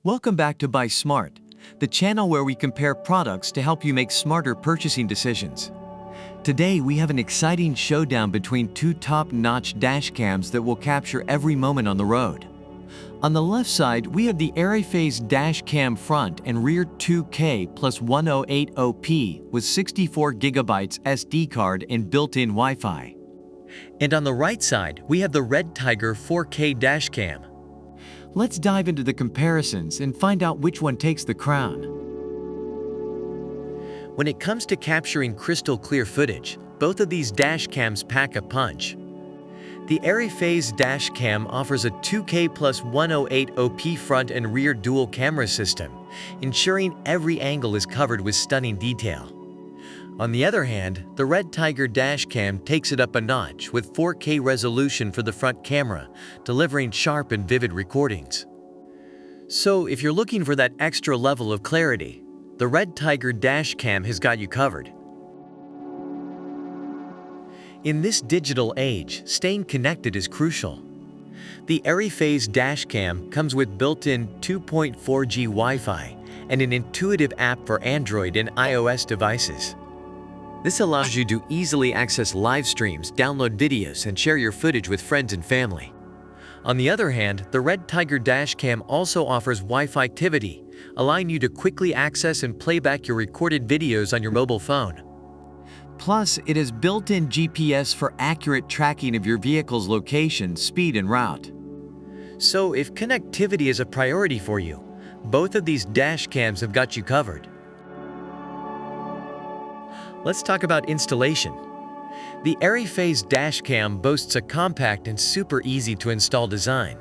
Welcome back to Buy Smart, the channel where we compare products to help you make smarter purchasing decisions. Today we have an exciting showdown between two top-notch dash cams that will capture every moment on the road. On the left side, we have the AirPhase dash cam front and rear 2K+1080P with 64GB SD card and built-in Wi-Fi. And on the right side, we have the Red Tiger 4K dash cam. Let's dive into the comparisons and find out which one takes the crown. When it comes to capturing crystal clear footage, both of these dash cams pack a punch. The AirPhase dash cam offers a 2K+1080P front and rear dual camera system, ensuring every angle is covered with stunning detail. On the other hand, the Red Tiger dash cam takes it up a notch with 4K resolution for the front camera, delivering sharp and vivid recordings. So if you're looking for that extra level of clarity, the Red Tiger dash cam has got you covered. In this digital age, staying connected is crucial. The AirPhase dash cam comes with built-in 2.4G Wi-Fi and an intuitive app for Android and iOS devices. This allows you to easily access live streams, download videos, and share your footage with friends and family. On the other hand, the Red Tiger dash cam also offers Wi-Fi activity, allowing you to quickly access and play back your recorded videos on your mobile phone. Plus, it has built-in GPS for accurate tracking of your vehicle's location, speed, and route. So if connectivity is a priority for you, both of these dash cams have got you covered. Let's talk about installation. The AirPhase dash cam boasts a compact and super easy to install design.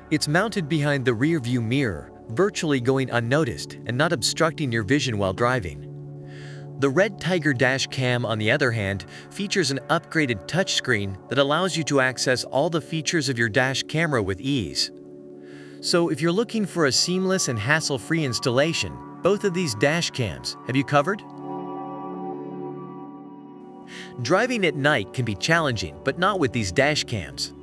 It's mounted behind the rear view mirror, virtually going unnoticed and not obstructing your vision while driving. The Red Tiger dash cam, on the other hand, features an upgraded touchscreen that allows you to access all the features of your dash camera with ease. So if you're looking for a seamless and hassle-free installation, both of these dash cams have you covered. Driving at night can be challenging, but not with these dash cams.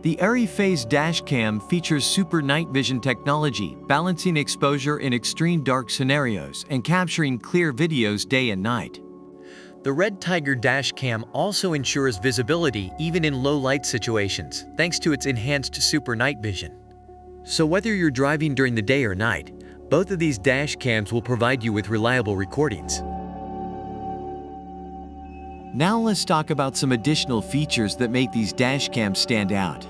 The AirPhase dash cam features super night vision technology, balancing exposure in extreme dark scenarios and capturing clear videos day and night. The Red Tiger dash cam also ensures visibility even in low light situations, thanks to its enhanced super night vision. So whether you're driving during the day or night, both of these dash cams will provide you with reliable recordings. Now let's talk about some additional features that make these dash cams stand out.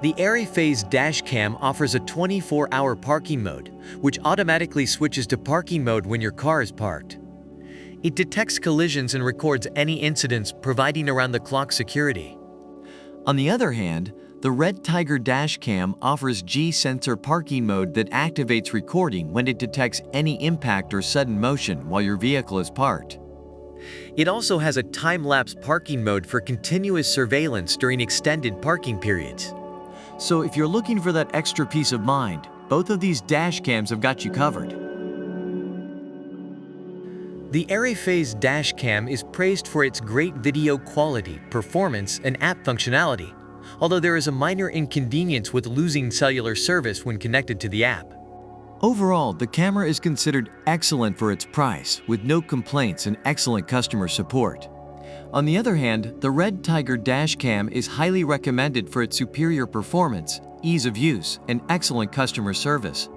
The AirPhase dash cam offers a 24-hour parking mode, which automatically switches to parking mode when your car is parked. It detects collisions and records any incidents, providing around-the-clock security. On the other hand, the Red Tiger dash cam offers G-sensor parking mode that activates recording when it detects any impact or sudden motion while your vehicle is parked. It also has a time-lapse parking mode for continuous surveillance during extended parking periods. So if you're looking for that extra peace of mind, both of these dash cams have got you covered. The AirPhase dash cam is praised for its great video quality, performance, and app functionality, although there is a minor inconvenience with losing cellular service when connected to the app. Overall, the camera is considered excellent for its price, with no complaints and excellent customer support. On the other hand, the Red Tiger dash cam is highly recommended for its superior performance, ease of use, and excellent customer service.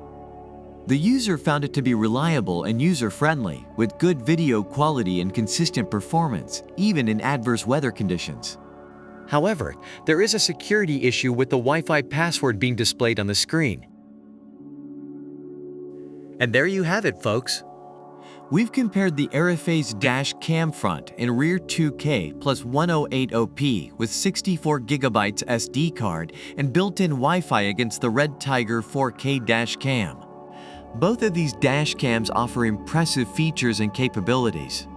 The user found it to be reliable and user-friendly, with good video quality and consistent performance, even in adverse weather conditions. However, there is a security issue with the Wi-Fi password being displayed on the screen. And there you have it, folks. We've compared the AirPhase dash cam front and rear 2K+1080P with 64GB SD card and built-in Wi-Fi against the Red Tiger 4K dash cam. Both of these dash cams offer impressive features and capabilities.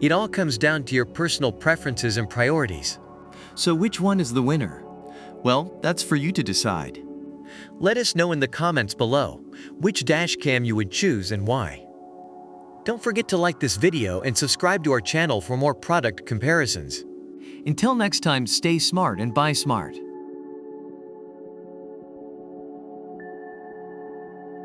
It all comes down to your personal preferences and priorities. So which one is the winner? Well, that's for you to decide. Let us know in the comments below which dash cam you would choose and why. Don't forget to like this video and subscribe to our channel for more product comparisons. Until next time, stay smart and buy smart.